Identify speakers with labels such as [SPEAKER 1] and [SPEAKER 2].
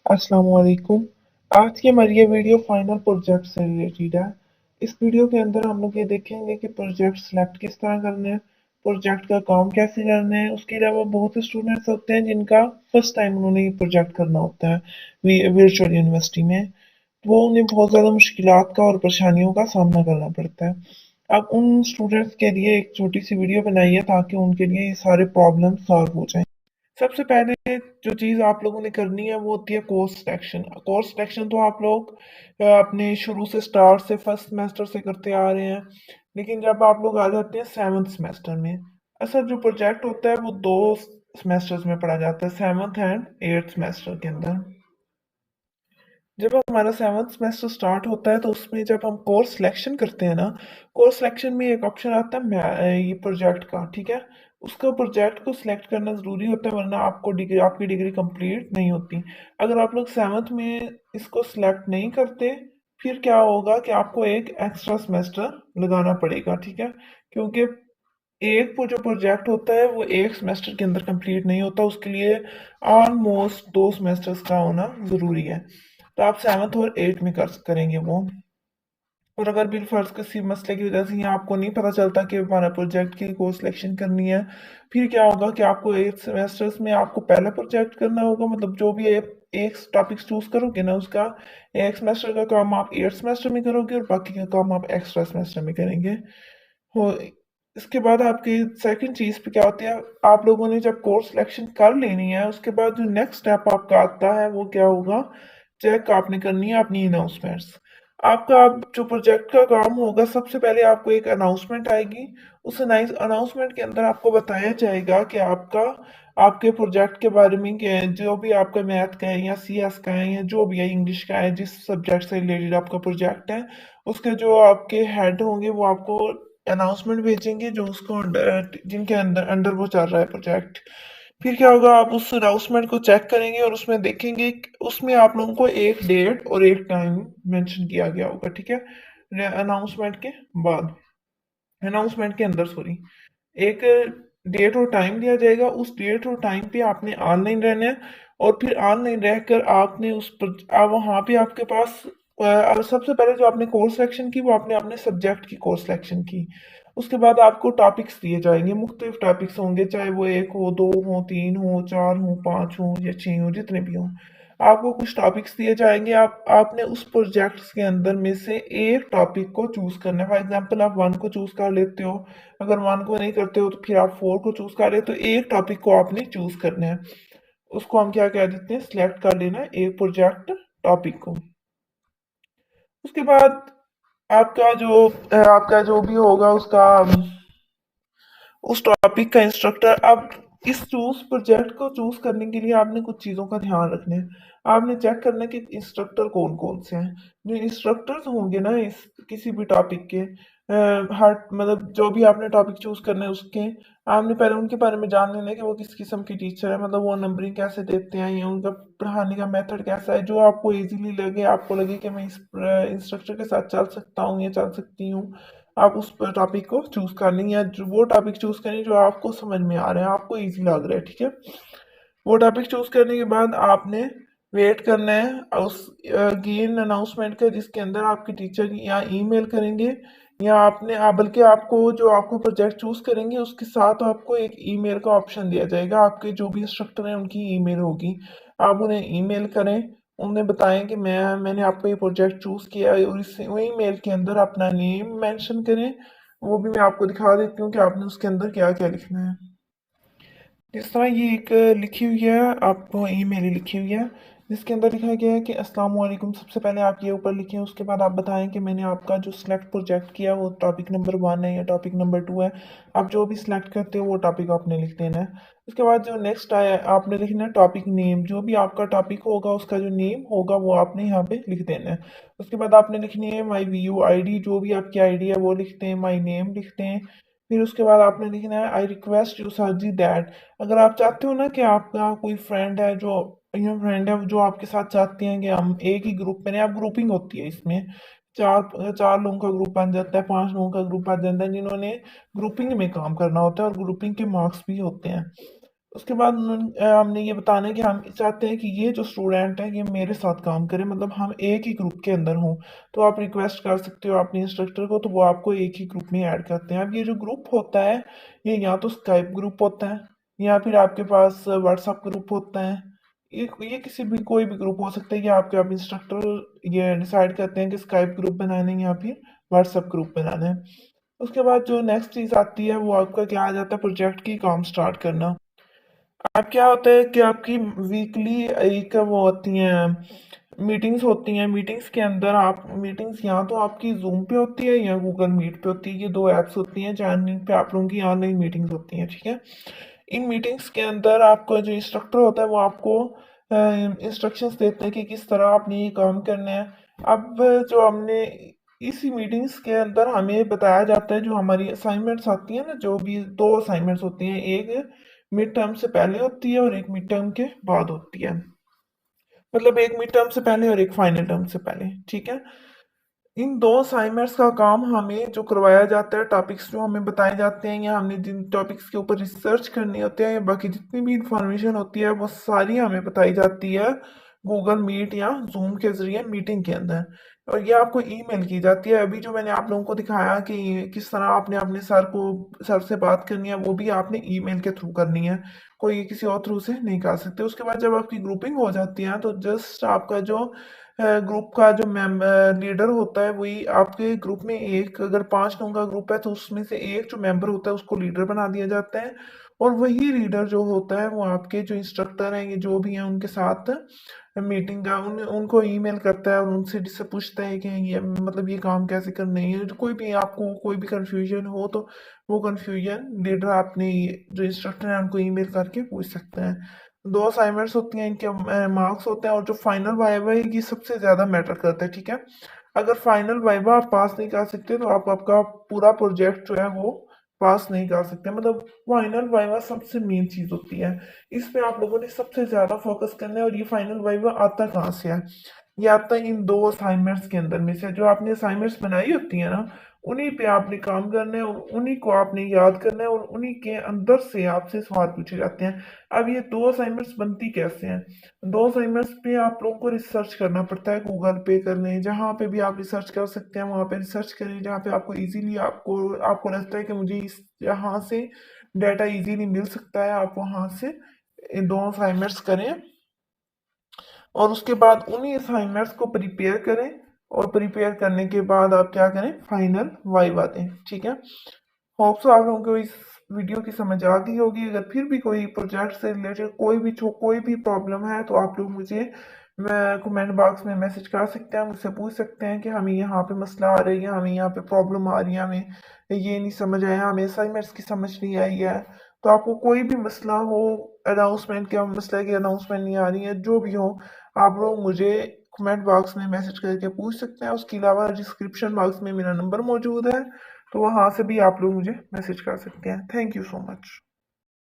[SPEAKER 1] अस्सलाम वालेकुम। आज की हमारी ये वीडियो फाइनल प्रोजेक्ट से रिलेटेड है। इस वीडियो के अंदर हम लोग ये देखेंगे कि प्रोजेक्ट सिलेक्ट किस तरह करना है, प्रोजेक्ट का काम कैसे करना है। उसके अलावा बहुत से स्टूडेंट्स होते हैं जिनका फर्स्ट टाइम उन्होंने ये प्रोजेक्ट करना होता है वर्चुअल यूनिवर्सिटी में। तो वो उन्हें बहुत ज़्यादा मुश्किलात का और परेशानियों का सामना करना पड़ता है। अब उन स्टूडेंट्स के लिए एक छोटी सी वीडियो बनाई है ताकि उनके लिए ये सारे प्रॉब्लम सॉल्व हो जाएं। सबसे पहले जो चीज़ आप लोगों ने करनी है वो होती है कोर्स सिलेक्शन। कोर्स सिलेक्शन तो आप लोग अपने शुरू से स्टार्ट से फर्स्ट सेमेस्टर से करते आ रहे हैं, लेकिन जब आप लोग आ जाते हैं सेवन्थ सेमेस्टर में, असल जो प्रोजेक्ट होता है वो दो सेमेस्टर्स में पढ़ा जाता है, सेवन्थ एंड एट्थ सेमेस्टर के अंदर। जब हमारा सेवन्थ सेमेस्टर स्टार्ट होता है तो उसमें जब हम कोर्स सिलेक्शन करते हैं ना, कोर्स सिलेक्शन में एक ऑप्शन आता है ये प्रोजेक्ट का, ठीक है। उसका प्रोजेक्ट को सिलेक्ट करना ज़रूरी होता है, वरना आपकी डिग्री कंप्लीट नहीं होती। अगर आप लोग सेवन्थ में इसको सिलेक्ट नहीं करते, फिर क्या होगा कि आपको एक एक्स्ट्रा सेमेस्टर लगाना पड़ेगा, ठीक है। क्योंकि एक वो जो प्रोजेक्ट होता है वो एक सेमेस्टर के अंदर कंप्लीट नहीं होता, उसके लिए ऑलमोस्ट दो सेमेस्टर्स का होना ज़रूरी है। तो आप सेवन्थ और एट्थ में करेंगे वो। और अगर बिल फर्ज किसी मसले की वजह से यहाँ आपको नहीं पता चलता कि हमारा प्रोजेक्ट की कोर्स सिलेक्शन करनी है, फिर क्या होगा कि आपको एट सेमेस्टर्स में आपको पहला प्रोजेक्ट करना होगा। मतलब जो भी एक टॉपिक चूज करोगे ना, उसका एक सेमेस्टर का काम आप एट सेमेस्टर में करोगे और बाकी का काम आप एक्स्ट्रा सेमेस्टर में करेंगे। हो इसके बाद आपकी सेकंड चीज पे क्या होती है, आप लोगों ने जब कोर्स सिलेक्शन कर लेनी है, उसके बाद जो नेक्स्ट स्टेप आपका आता है वो क्या होगा, चेक आपने करनी है अपनी अनाउंसमेंट्स। आपका अब जो प्रोजेक्ट का काम होगा, सबसे पहले आपको एक अनाउंसमेंट आएगी। उस अनाउंसमेंट के अंदर आपको बताया जाएगा कि आपके प्रोजेक्ट के बारे में जो भी आपका मैथ का है या सीएस का है या जो भी है इंग्लिश का है, जिस सब्जेक्ट से रिलेटेड आपका प्रोजेक्ट है, उसके जो आपके हेड होंगे वो आपको अनाउंसमेंट भेजेंगे, जो जिनके अंदर अंडर वो चल रहा है प्रोजेक्ट। फिर क्या होगा, आप उस अनाउंसमेंट को चेक करेंगे और उसमें देखेंगे उसमें आप लोगों को एक डेट और एक टाइम मेंशन किया गया होगा, ठीक है। अनाउंसमेंट के बाद, अनाउंसमेंट के अंदर सॉरी, एक डेट और टाइम दिया जाएगा। उस डेट और टाइम पे आपने ऑनलाइन रहना है, और फिर ऑनलाइन रहकर आपने वहाँ पे आपके पास सबसे पहले जो आपने कोर्स सिलेक्शन की वो आपने अपने सब्जेक्ट की कोर्स सिलेक्शन की। उसके बाद आपको टॉपिक्स दिए जाएंगे, मुख्तलिफ टॉपिक्स होंगे, चाहे वो एक हो, दो हो, तीन हो, चार हो, पांच हो या छह हो, जितने भी हो। आपको कुछ टॉपिक्स दिए जाएंगे, आपने उस प्रोजेक्ट्स के अंदर में से एक टॉपिक को चूज करना है। फॉर एग्जांपल आप वन को चूज कर लेते हो, अगर वन को नहीं करते हो तो फिर आप फोर को चूज कर रहे हो। तो एक टॉपिक को आपने चूज करना है, उसको हम क्या कह देते हैं, सिलेक्ट कर लेना है एक प्रोजेक्ट टॉपिक को। उसके बाद आपका जो भी होगा उसका उस टॉपिक का इंस्ट्रक्टर। अब इस चूज प्रोजेक्ट को चूज करने के लिए आपने कुछ चीजों का ध्यान रखना है। आपने चेक करना है कि इंस्ट्रक्टर कौन कौन से हैं। जो इंस्ट्रक्टर्स होंगे ना इस किसी भी टॉपिक के, हर मतलब जो भी आपने टॉपिक चूज करना है उसके, आपने पहले उनके बारे में जान लेना है कि वो किस किस्म की टीचर है, मतलब वो नंबरिंग कैसे देते हैं या उनका पढ़ाने का मेथड कैसा है, जो आपको इजीली लगे, आपको लगे कि मैं इस इंस्ट्रक्टर के साथ चल सकता हूँ या चल सकती हूँ। आप उस टॉपिक को चूज कर लें, या वो टॉपिक चूज करें जो आपको समझ में आ रहा है, आपको इजी लग रहा है, ठीक है। वो टॉपिक चूज करने के बाद आपने वेट करना है उस गेन अनाउंसमेंट का, जिसके अंदर आपके टीचर या ईमेल करेंगे, या बल्कि आपको जो आपको प्रोजेक्ट चूज करेंगे उसके साथ आपको एक ईमेल का ऑप्शन दिया जाएगा। आपके जो भी इंस्ट्रक्टर हैं उनकी ईमेल होगी, आप उन्हें ईमेल करें, उन्हें बताएं कि मैंने आपको ये प्रोजेक्ट चूज किया है, और इस वही मेल के अंदर अपना नेम मेंशन करें। वो भी मैं आपको दिखा देती हूँ कि आपने उसके अंदर क्या क्या लिखना है। जिस तरह ये एक लिखी हुई है, आपको ईमेल ही लिखी हुई है, जिसके अंदर लिखा गया है कि अस्सलाम वालेकुम। सबसे पहले आप ये ऊपर लिखें, उसके बाद आप बताएं कि मैंने आपका जो सिलेक्ट प्रोजेक्ट किया वो टॉपिक नंबर वन है या टॉपिक नंबर टू है। आप जो भी सिलेक्ट करते हो वो टॉपिक आपने लिख देना है। उसके बाद जो नेक्स्ट आया आपने लिखना है टॉपिक नेम, जो भी आपका टॉपिक होगा उसका जो नेम होगा वो आपने यहाँ पे लिख देना है। उसके बाद आपने लिखनी है माई वी यू आई डी, जो भी आपकी आईडी है वो लिखते हैं, माई नेम लिखते हैं। फिर उसके बाद आपने लिखना है आई रिक्वेस्ट यू सर्जी दैट। अगर आप चाहते हो ना कि आपका कोई फ्रेंड है जो आपके साथ चाहते हैं कि हम एक ही ग्रुप में रहें, आप ग्रुपिंग होती है इसमें, चार चार लोगों का ग्रुप बन जाता है, पांच लोगों का ग्रुप बन जाता है, जिन्होंने ग्रुपिंग में काम करना होता है और ग्रुपिंग के मार्क्स भी होते हैं। उसके बाद हमने ये बताना है कि हम चाहते हैं कि ये जो स्टूडेंट है ये मेरे साथ काम करे, मतलब हम एक ही ग्रुप के अंदर हों। तो आप रिक्वेस्ट कर सकते हो अपने इंस्ट्रक्टर को, तो वो आपको एक ही ग्रुप में ऐड करते हैं। अब ये जो ग्रुप होता है ये या तो स्काइप ग्रुप होता है या फिर आपके पास व्हाट्सएप ग्रुप होता है। ये किसी भी कोई भी ग्रुप हो सकता है, कि आपके आप इंस्ट्रक्टर ये डिसाइड करते हैं कि स्काइप ग्रुप बनाना है या फिर व्हाट्सएप ग्रुप बनाना है। उसके बाद जो नेक्स्ट चीज़ आती है वो आपका क्या आ जाता है, प्रोजेक्ट की काम स्टार्ट करना। अब क्या होता है कि आपकी वीकली एक वो होती हैं मीटिंग्स होती हैं। मीटिंग्स के अंदर आप मीटिंग्स या तो आपकी जूम पे होती है या गूगल मीट पे होती है। ये दो ऐप्स होती हैं जिन पे आप लोगों की ऑनलाइन मीटिंग्स होती हैं, ठीक है। इन मीटिंग्स के अंदर आपका जो इंस्ट्रक्टर होता है वो आपको इंस्ट्रक्शंस देते हैं कि किस तरह आपने ये काम करना है। अब जो हमने इसी मीटिंग्स के अंदर हमें बताया जाता है, जो हमारी असाइनमेंट्स आती है ना, जो भी दो असाइनमेंट्स होती हैं, एक मिड टर्म से पहले होती है और एक मिड टर्म के बाद होती है। मतलब एक मिड टर्म से पहले और एक फाइनल टर्म से पहले, ठीक है। इन दो असाइनमेंट्स का काम हमें जो करवाया जाता है, टॉपिक्स जो हमें बताए जाते हैं या हमने जिन टॉपिक्स के ऊपर रिसर्च करनी होती है या बाकी जितनी भी इंफॉर्मेशन होती है वो सारी हमें बताई जाती है गूगल मीट या जूम के जरिए मीटिंग के अंदर। और ये आपको ईमेल की जाती है। अभी जो मैंने आप लोगों को दिखाया कि किस तरह आपने अपने सर से बात करनी है, वो भी आपने ईमेल के थ्रू करनी है, कोई किसी और थ्रू से नहीं कर सकते। उसके बाद जब आपकी ग्रुपिंग हो जाती है तो जस्ट आपका जो ग्रुप का जो लीडर होता है वही आपके ग्रुप में, एक अगर 5 लोगों का ग्रुप है तो उसमें से एक जो मेंबर होता है उसको लीडर बना दिया जाता है। और वही लीडर जो होता है वो आपके जो इंस्ट्रक्टर हैं, ये जो भी हैं उनके साथ मीटिंग का उनको ईमेल करता है और उनसे जिससे पूछता है कि ये मतलब ये काम कैसे करना है। जो कोई भी आपको कोई भी कंफ्यूजन हो तो वो कंफ्यूजन लीडर अपने जो इंस्ट्रक्टर है उनको ईमेल करके पूछ सकते हैं। दो असाइनमेंट्स होती हैं, इनके मार्क्स होते हैं, और जो फाइनल वाइवा है ये सबसे ज्यादा मैटर करता है, ठीक है। अगर फाइनल वाइवा आप पास नहीं कर सकते तो आप आपका पूरा प्रोजेक्ट जो है वो पास नहीं कर सकते। मतलब फाइनल वाइवा सबसे मेन चीज होती है, इस पे आप लोगों ने सबसे ज्यादा फोकस करना है। और ये फाइनल वाइवा आता कहाँ से है, ये आता है इन दो असाइनमेंट्स के अंदर में से। जो आपने असाइनमेंट्स बनाई होती है ना, उन्हीं पे आपने काम करना है और उन्हीं को आपने याद करना है और उन्हीं के अंदर से आपसे सवाल पूछे जाते हैं। अब ये दो असाइनमेंट्स बनती कैसे हैं, दो असाइनमेंट्स पे आप लोगों को रिसर्च करना पड़ता है। गूगल पे कर लें, जहाँ पे भी आप रिसर्च कर सकते हैं वहाँ पे रिसर्च करें, जहाँ पे आपको इजीली आपको आपको लगता है कि मुझे इस यहाँ से डाटा इजीली मिल सकता है, आप वहाँ से इन दो असाइनमेंट्स करें। और उसके बाद उन्हीं असाइनमेंट्स को प्रिपेयर करें और प्रिपेयर करने के बाद आप क्या करें, फाइनल वाइवा दें, ठीक है। होप सो आप लोगों को इस वीडियो की समझ आ गई होगी। अगर फिर भी कोई प्रोजेक्ट से रिलेटेड कोई भी प्रॉब्लम है तो आप लोग मुझे मैं कमेंट बॉक्स में मैसेज कर सकते हैं, मुझसे पूछ सकते हैं कि हमें यहाँ पे मसला आ रही है, हमें यहाँ पे प्रॉब्लम आ रही है, हमें ये नहीं समझ आया, हमें असाइनमेंट्स की समझ नहीं आई है। तो आपको कोई भी मसला हो, अनाउंसमेंट का मसला है कि अनाउंसमेंट नहीं आ रही है, जो भी हो, आप लोग मुझे कमेंट बॉक्स में मैसेज करके पूछ सकते हैं। उसके अलावा डिस्क्रिप्शन बॉक्स में मेरा नंबर मौजूद है, तो वहाँ से भी आप लोग मुझे मैसेज कर सकते हैं। Thank you so much.